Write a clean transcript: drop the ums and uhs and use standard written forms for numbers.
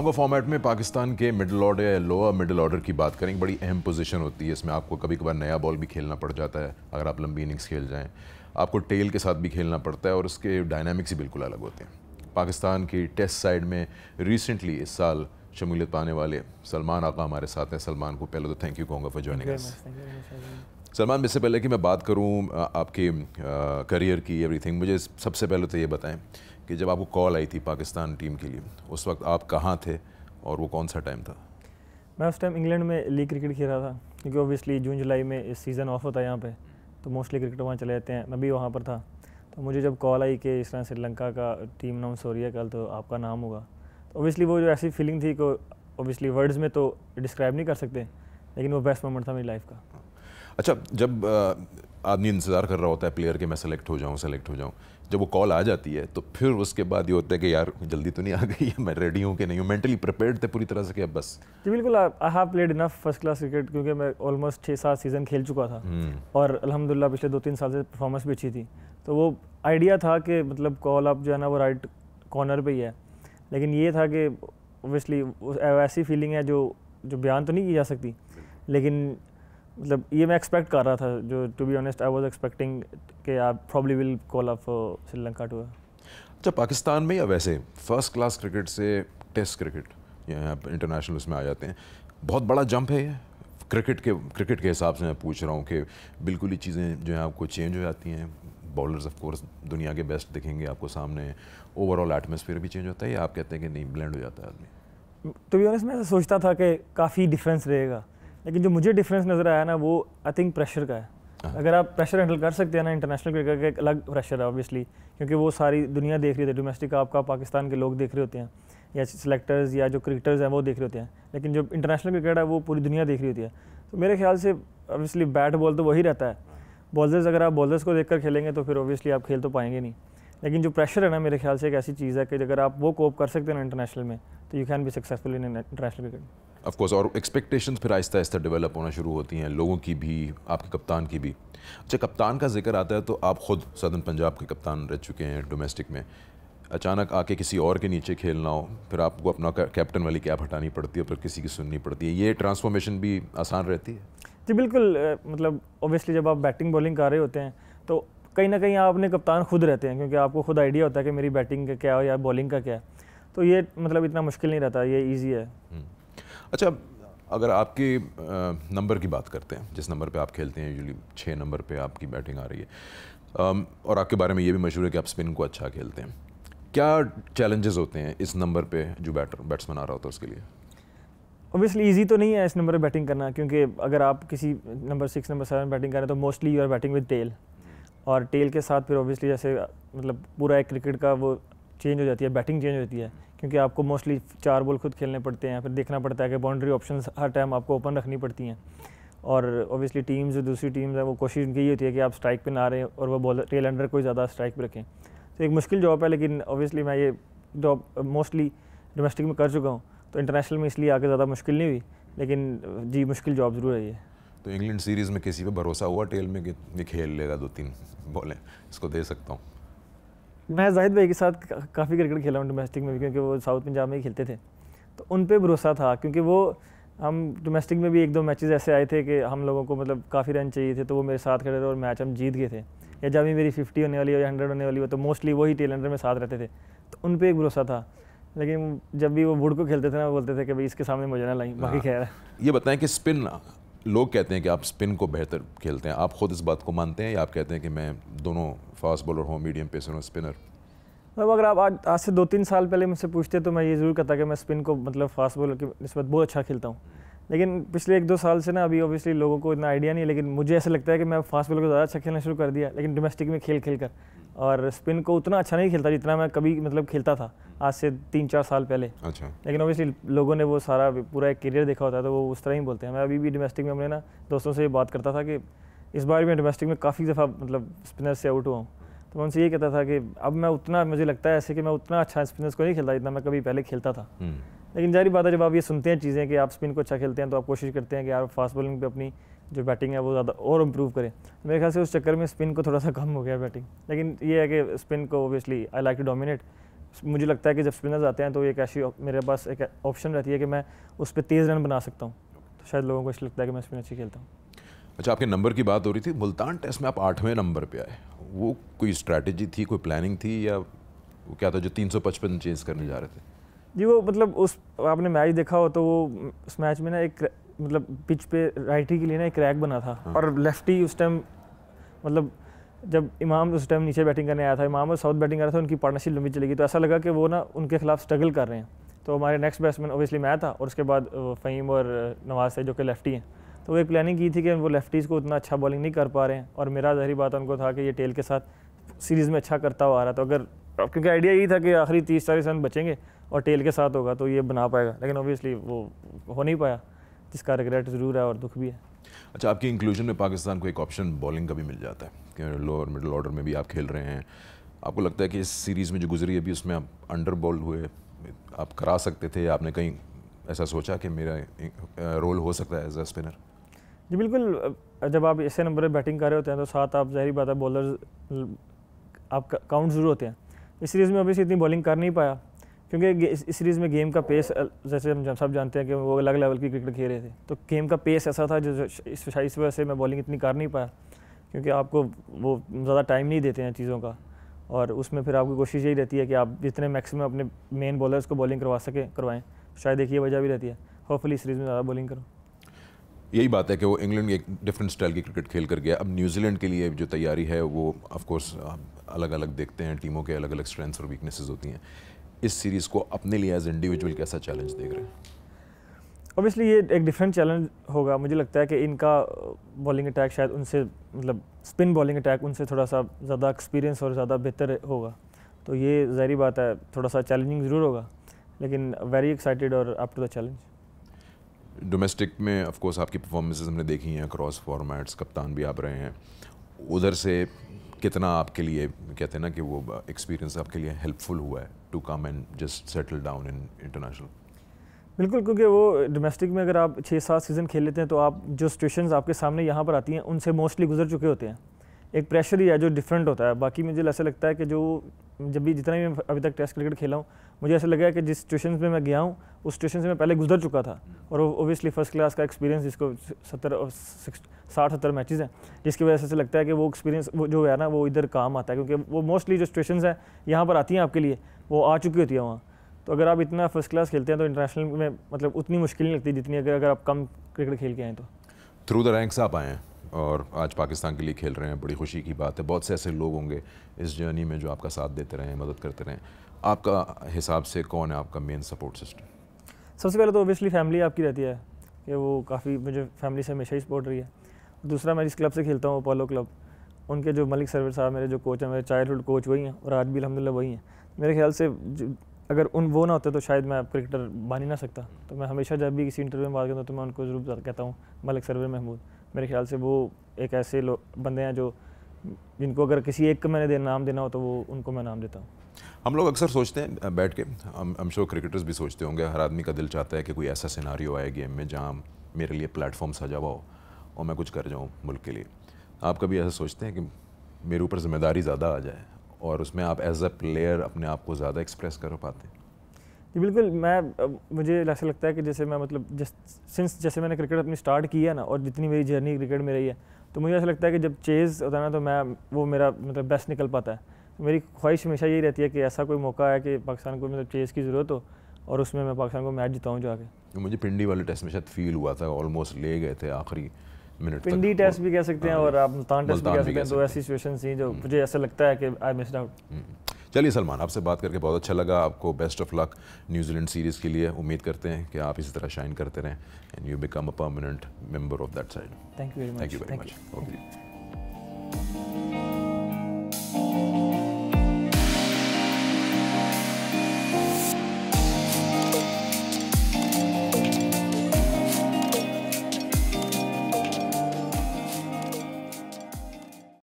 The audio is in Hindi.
लॉन्गर फॉर्मेट में पाकिस्तान के मिडिल ऑर्डर या लोअर मिडिल ऑर्डर की बात करेंगे, बड़ी अहम पोजीशन होती है। इसमें आपको कभी कभार नया बॉल भी खेलना पड़ जाता है अगर आप लंबी इनिंग्स खेल जाएं, आपको टेल के साथ भी खेलना पड़ता है और उसके डायनामिक्स ही बिल्कुल अलग होते हैं। पाकिस्तान की टेस्ट साइड में रिसेंटली इस साल शमूलियत पाने वाले सलमान आका हमारे साथ हैं। सलमान को पहले तो थैंक यू कहूँगा फॉर जॉइनिंग अस। सलमान, इससे पहले कि मैं बात करूँ आपके करियर की एवरीथिंग, मुझे सबसे पहले तो ये बताएं कि जब आपको कॉल आई थी पाकिस्तान टीम के लिए, उस वक्त आप कहाँ थे और वो कौन सा टाइम था? मैं उस टाइम इंग्लैंड में लीग क्रिकेट खेल रहा था, क्योंकि ऑब्वियसली जून जुलाई में इस सीज़न ऑफ होता है यहाँ पे, तो मोस्टली क्रिकेट वहाँ चले जाते हैं। मैं भी वहाँ पर था, तो मुझे जब कॉल आई कि इस तरह श्रीलंका का टीम अनाउंस हो रही है कल, तो आपका नाम होगा, तो ऑब्वियसली वो जो ऐसी फीलिंग थी को ऑब्वियसली वर्ड्स में तो डिस्क्राइब नहीं कर सकते, लेकिन वो बेस्ट मोमेंट था मेरी लाइफ का। अच्छा, जब आदमी इंतज़ार कर रहा होता है प्लेयर के मैं सेलेक्ट हो जाऊँ, जब वो कॉल आ जाती है तो फिर उसके बाद ये होता है कि यार जल्दी तो नहीं आ गई है, मैं रेडी हूँ कि नहीं हूँ, मेंटली प्रिपेयर्ड थे पूरी तरह से कि अब बस? जी बिल्कुल, I have played enough first class cricket, क्योंकि मैं ऑलमोस्ट 6-7 सीज़न खेल चुका था और अल्हम्दुलिल्लाह पिछले 2-3 साल से परफॉर्मेंस भी अच्छी थी, तो वो आइडिया था कि मतलब कॉल अप जो है ना वो राइट कॉर्नर पे ही है। लेकिन ये था कि ओबियसली ऐसी फीलिंग है जो बयान तो नहीं की जा सकती, लेकिन मतलब ये मैं एक्सपेक्ट कर रहा था, जो to be honest I was expecting कि आप probably will call up Sri Lanka tour. अच्छा, पाकिस्तान में या वैसे फर्स्ट क्लास क्रिकेट से टेस्ट क्रिकेट या इंटरनेशनल उसमें आ जाते हैं, बहुत बड़ा जंप है ये क्रिकेट के हिसाब से मैं पूछ रहा हूँ कि बिल्कुल ही चीज़ें जो हैं आपको चेंज हो जाती हैं। बॉलर्स ऑफ कोर्स दुनिया के बेस्ट दिखेंगे आपको सामने, ओवरऑल एटमॉस्फेयर भी चेंज होता है, या आप कहते हैं कि नहीं ब्लेंड हो जाता है आदमी? टू बी ऑनेस्ट मैं सोचता था कि काफ़ी डिफरेंस रहेगा, लेकिन जो मुझे डिफरेंस नज़र आया ना वो आई थिंक प्रेशर का है। अगर आप प्रेशर हैंडल कर सकते हैं ना, इंटरनेशनल क्रिकेट का एक अलग प्रेशर है ऑब्वियसली, क्योंकि वो सारी दुनिया देख रही होती है, डोमेस्टिक आपका पाकिस्तान के लोग देख रहे होते हैं या सिलेक्टर्स या जो क्रिकेटर्स हैं वो देख रहे होते हैं, लेकिन जो इंटरनेशनल क्रिकेट है वो पूरी दुनिया देख रही होती है। तो मेरे ख्याल से ऑब्वियसली बैट बॉल तो वही रहता है, बॉलर्स अगर आप बॉलर्स को देखकर खेलेंगे तो फिर ऑब्वियसली आप खेल तो पाएंगे नहीं, लेकिन जो प्रेशर है ना मेरे ख्याल से एक ऐसी चीज़ है कि अगर आप वो कोप कर सकते हैं ना इंटरनेशनल में, तो you can be successful in international cricket. Of course, और एक्सपेक्टेशंस फिर आहिस्ता आहिस्ता डेवलप होना शुरू होती हैं, लोगों की भी, आपके कप्तान की भी। अच्छा, कप्तान का जिक्र आता है तो आप खुद सदर्न पंजाब के कप्तान रह चुके हैं डोमेस्टिक में, अचानक आके किसी और के नीचे खेलना हो, फिर आपको अपना कैप्टन वाली कैप हटानी पड़ती है, फिर किसी की सुननी पड़ती है, ये ट्रांसफॉर्मेशन भी आसान रहती है? जी बिल्कुल, मतलब ऑब्वियसली जब आप बैटिंग बॉलिंग कर रहे होते हैं तो कहीं ना कहीं आप अपने कप्तान खुद रहते हैं, क्योंकि आपको खुद आइडिया होता है कि मेरी बैटिंग का क्या है या बॉलिंग का क्या है, तो ये मतलब इतना मुश्किल नहीं रहता, ये ईजी है। अच्छा, अगर आपके नंबर की बात करते हैं, जिस नंबर पे आप खेलते हैं, यूजुअली 6 नंबर पे आपकी बैटिंग आ रही है, और आपके बारे में ये भी मशहूर है कि आप स्पिन को अच्छा खेलते हैं, क्या चैलेंजेस होते हैं इस नंबर पे जो बैट्समैन आ रहा होता है उसके लिए? ऑब्वियसली ईजी तो नहीं है इस नंबर पे बैटिंग करना, क्योंकि अगर आप किसी नंबर 6 नंबर 7 बैटिंग करें तो mostly you are batting with tail, और टेल के साथ फिर ऑब्वियसली जैसे मतलब पूरा एक क्रिकेट का वो चेंज हो जाती है, बैटिंग चेंज हो जाती है, क्योंकि आपको मोस्टली 4 बॉल खुद खेलने पड़ते हैं, फिर देखना पड़ता है कि बाउंड्री ऑप्शंस हर टाइम आपको ओपन रखनी पड़ती हैं, और ऑब्वियसली टीम्स जो दूसरी टीम्स है वो कोशिश उनकी ये होती है कि आप स्ट्राइक पे ना रहें और वो बॉलर टेल अंडर कोई ज़्यादा स्ट्राइक पे रखें, तो एक मुश्किल जॉब है, लेकिन ऑब्वियसली मैं ये जॉब मोस्टली डोमेस्टिक में कर चुका हूँ, तो इंटरनेशनल में इसलिए आगे ज़्यादा मुश्किल नहीं हुई, लेकिन जी मुश्किल जॉब ज़रूर है ये। तो इंग्लैंड सीरीज़ में किसी पे भरोसा हुआ टेल में कि ये खेल लेगा 2-3 बॉलें, इसको दे सकता हूँ? मैं जाहिद भाई के साथ काफ़ी क्रिकेट खेला हूँ डोमेस्टिक में भी, क्योंकि वो साउथ पंजाब में ही खेलते थे, तो उन पे भरोसा था, क्योंकि वो हम डोमेस्टिक में भी 1-2 मैचेस ऐसे आए थे कि हम लोगों को मतलब काफ़ी रन चाहिए थे, तो वो मेरे साथ खड़े थे और मैच हम जीत गए थे, या जब भी मेरी 50 होने वाली हो या 100 होने वाली हो तो मोस्टली वही टेल अंडर में साथ रहते थे, तो उन पर एक भरोसा था। लेकिन जब भी वो वुड को खेलते थे ना, बोलते थे कि भाई इसके सामने मुझे ना लाई, बाकी खैर है। ये बताएं कि स्पिन, लोग कहते हैं कि आप स्पिन को बेहतर खेलते हैं, आप खुद इस बात को मानते हैं या आप कहते हैं कि मैं दोनों फास्ट बॉलर हूँ, मीडियम पेसर हूँ, स्पिनर? मतलब अगर आप आज से 2-3 साल पहले मुझसे पूछते तो मैं ये ज़रूर कहता कि मैं स्पिन को मतलब फास्ट बॉलर की निस्बत बहुत अच्छा खेलता हूँ, लेकिन पिछले 1-2 साल से ना अभी ऑब्वियसली लोगों को इतना आइडिया नहीं है, लेकिन मुझे ऐसा लगता है कि मैं फास्ट बॉलर को ज़्यादा अच्छा खेलना शुरू कर दिया, लेकिन डोमेस्टिक में खेल कर, और स्पिन को उतना अच्छा नहीं खेलता जितना मैं कभी मतलब खेलता था आज से 3-4 साल पहले। अच्छा, लेकिन ऑब्वियसली लोगों ने वो सारा पूरा एक करियर देखा होता है तो वो उस तरह ही बोलते हैं। मैं अभी भी डोमेस्टिक में अपने ना दोस्तों से ये बात करता था कि इस बार मैं डोमेस्टिक में काफ़ी दफ़ा मतलब स्पिनर से आउट हुआ हूँ, तो मैं उनसे ये कहता था कि अब मैं उतना, मुझे लगता है ऐसे कि मैं उतना अच्छा स्पिनर्स को नहीं खेलता जितना मैं कभी पहले खेलता था। लेकिन जारी बात है, जब आप ये सुनते हैं चीज़ें कि आप स्पिन को अच्छा खेलते हैं तो आप कोशिश करते हैं कि आप फास्ट बॉलिंग पे अपनी जो बैटिंग है वो ज़्यादा और इम्प्रूव करें। मेरे ख्याल से उस चक्कर में स्पिन को थोड़ा सा कम हो गया बैटिंग, लेकिन ये है कि स्पिन को obviously I like to dominate, मुझे लगता है कि जब स्पिनर्स आते हैं तो एक ऐसी मेरे पास एक ऑप्शन रहती है कि मैं उस पर तेज़ रन बना सकता हूँ, तो शायद लोगों को इसलिए लगता है कि मैं स्पिन अच्छी खेलता हूँ। अच्छा, आपके नंबर की बात हो रही थी, मुल्तान टेस्ट में आप 8वें नंबर पे आए, वो कोई स्ट्रैटेजी थी, कोई प्लानिंग थी, या वो क्या था जो 355 चेंज करने जा रहे थे? जी वो मतलब उस आपने मैच देखा हो तो वो उस मैच में ना एक मतलब पिच पे राइटी के लिए ना एक क्रैक बना था। हाँ। और लेफ्टी उस टाइम मतलब जब इमाम उस टाइम नीचे बैटिंग करने आया था, इमाम और साउथ बैटिंग कर रहा था, उनकी पार्टनरशिप लंबी चलेगी, तो ऐसा लगा कि वो ना उनके खिलाफ स्ट्रगल कर रहे हैं। तो हमारे नेक्स्ट बैट्समैन ऑब्वियसली मैं था और उसके बाद फ़हीम और नवाज थे जो कि लेफ्टी हैं। तो वो एक प्लानिंग की थी कि वो लेफ्टीज़ को उतना अच्छा बॉलिंग नहीं कर पा रहे हैं, और मेरा ज़ाहिर बात उनको था कि ये टेल के साथ सीरीज़ में अच्छा करता हुआ आ रहा था, तो अगर क्योंकि आइडिया यही था कि आखिरी 30-40 रन बचेंगे और टेल के साथ होगा तो ये बना पाएगा, लेकिन ऑब्वियसली वो हो नहीं पाया, जिसका रिग्रेट ज़रूर है और दुख भी है। अच्छा, आपकी इंक्लूजन में पाकिस्तान को एक ऑप्शन बॉलिंग का भी मिल जाता है कि लोअर मिडिल ऑर्डर में भी आप खेल रहे हैं। आपको लगता है कि इस सीरीज़ में जो गुजरी अभी उसमें आप अंडर बॉल हुए, आप करा सकते थे, आपने कहीं ऐसा सोचा कि मेरा रोल हो सकता है एज अ स्पिनर? जी बिल्कुल, जब आप ऐसे नंबर पर बैटिंग कर रहे होते हैं तो साथ आप ज़ाहिर बात है बॉलर आप काउंट ज़रूर होते हैं। इस सीरीज़ में अभी इतनी बॉलिंग कर नहीं पाया क्योंकि इस सीरीज़ में गेम का पेस, जैसे हम सब जानते हैं कि वो अलग लेवल की क्रिकेट खेल रहे थे, तो गेम का पेस ऐसा था जो इस वजह से मैं बॉलिंग इतनी कर नहीं पाया, क्योंकि आपको वो ज़्यादा टाइम नहीं देते हैं चीज़ों का, और उसमें फिर आपकी कोशिश यही रहती है कि आप जितने मैक्सिमम अपने मेन बॉलर्स को बॉलिंग करवाएं। शायद एक ये वजह भी रहती है, होपफुली सीरीज़ में ज़्यादा बॉलिंग करूँ। यही बात है कि वो इंग्लैंड एक डिफरेंट स्टाइल की क्रिकेट खेल कर गया। अब न्यूजीलैंड के लिए जो तैयारी है वो ऑफ कोर्स अलग अलग देखते हैं, टीमों के अलग अलग स्ट्रेंथ्स और वीकनेसेस होती हैं। इस सीरीज़ को अपने लिए एज इंडिविजुअल कैसा चैलेंज देख रहे हैं? ऑब्वियसली ये एक डिफरेंट चैलेंज होगा। मुझे लगता है कि इनका बॉलिंग अटैक शायद उनसे मतलब स्पिन बॉलिंग अटैक उनसे थोड़ा सा ज़्यादा एक्सपीरियंस और ज़्यादा बेहतर होगा, तो ये ज़ाहिर बात है थोड़ा सा चैलेंजिंग ज़रूर होगा, लेकिन वेरी एक्साइटेड और up to the challenge. Domestic में ऑफ कोर्स आपकी परफॉर्मेंसेस हमने देखी हैं, क्रॉस फॉर्मेट्स, कप्तान भी आप रहे हैं, उधर से कितना आपके लिए कहते हैं ना कि वो एक्सपीरियंस आपके लिए हेल्पफुल हुआ है to come and just settle down in international? बिल्कुल, क्योंकि वो डोमेस्टिक में अगर आप 6-7 सीज़न खेल लेते हैं तो आप जो सिचुएशंस आपके सामने यहाँ पर आती हैं उनसे मोस्टली गुजर चुके होते हैं। एक प्रेशर ही है जो डिफरेंट होता है। बाकी मुझे ऐसा लगता है कि जो जब भी जितना भी मैं अभी तक टेस्ट क्रिकेट खेला हूँ, मुझे ऐसा लगा है कि जिस सिचुएशन में मैं गया हूँ उस सिचुएशन से मैं पहले गुजर चुका था, और ओबियसली फर्स्ट क्लास का एक्सपीरियंस, जिसको 60-70 मैचेस हैं, जिसकी वजह से लगता है कि वो एक्सपीरियंस वो जो है ना वो इधर काम आता है, क्योंकि वो मोस्टली जो सिचुएशंस हैं यहाँ पर आती हैं आपके लिए वो आ चुकी होती है वहाँ। तो अगर आप इतना फर्स्ट क्लास खेलते हैं तो इंटरनेशनल में मतलब उतनी मुश्किल नहीं लगती जितनी अगर आप कम क्रिकेट खेल के आए तो। थ्रू द रैंक्स आप आए हैं और आज पाकिस्तान के लिए खेल रहे हैं, बड़ी खुशी की बात है। बहुत से ऐसे लोग होंगे इस जर्नी में जो आपका साथ देते रहें, मदद करते रहें। आपका हिसाब से कौन है आपका मेन सपोर्ट सिस्टम? सबसे पहले तो ओबियसली फैमिली आपकी रहती है कि वो काफ़ी मुझे फैमिली से हमेशा ही सपोर्ट रही है। दूसरा, मैं जिस क्लब से खेलता हूँ अपोलो क्लब, उनके जो मलिक सरवर साहब मेरे जो कोच हैं, मेरे चाइल्डहुड कोच वही हैं और आज भी अल्हम्दुलिल्लाह वही हैं। मेरे ख्याल से अगर वो ना होते तो शायद मैं क्रिकेटर बन ही ना सकता। तो मैं हमेशा जब भी किसी इंटरव्यू में बात करता हूँ तो मैं उनको ज़रूर कहता हूँ मलिक सरवर महमूद। मेरे ख्याल से वो एक ऐसे बंदे हैं जो जिनको अगर किसी एक को मैंने नाम देना हो तो वो उनको मैं नाम देता हूँ। हम लोग अक्सर सोचते हैं बैठ के, हम श्योर क्रिकेटर्स भी सोचते होंगे, हर आदमी का दिल चाहता है कि कोई ऐसा सिनारियो आए गेम में जहाँ मेरे लिए प्लेटफॉर्म सजा हुआ हो और मैं कुछ कर जाऊँ मुल्क के लिए। आप कभी ऐसा सोचते हैं कि मेरे ऊपर जिम्मेदारी ज़्यादा आ जाए और उसमें आप एज अ प्लेयर अपने आप को ज़्यादा एक्सप्रेस कर पाते हैं? जी बिल्कुल, मुझे ऐसा लगता है कि जैसे मैं मतलब जैसे मैंने क्रिकेट अपनी स्टार्ट की है ना, और जितनी मेरी जर्नी क्रिकेट में रही है, तो मुझे ऐसा लगता है कि जब चेज़ होता है ना तो वो मेरा मतलब बेस्ट निकल पाता है। तो मेरी ख्वाहिश हमेशा यही रहती है कि ऐसा कोई मौका है कि पाकिस्तान को मतलब चेज़ की ज़रूरत हो और उसमें मैं पाकिस्तान को मैच जिताऊँ जाके। मुझे पिंडी वाले टेस्ट में शायद फील हुआ था, ऑलमोस्ट ले गए थे आखिरी मिनट तक। पिंडी टेस्ट भी कह सकते हैं और आप मुल्तान टेस्ट भी कह सकते हैं। तो ऐसी सिचुएशन थी जो मुझे ऐसा लगता है कि आई मिस्ड आउट। चलिए सलमान, आपसे बात करके बहुत अच्छा लगा। आपको best of luck New Zealand series के लिए। उम्मीद करते हैं कि आप इसी तरह शाइन करते रहें and you become a permanent member of that side. Thank you very much. Thank you very much.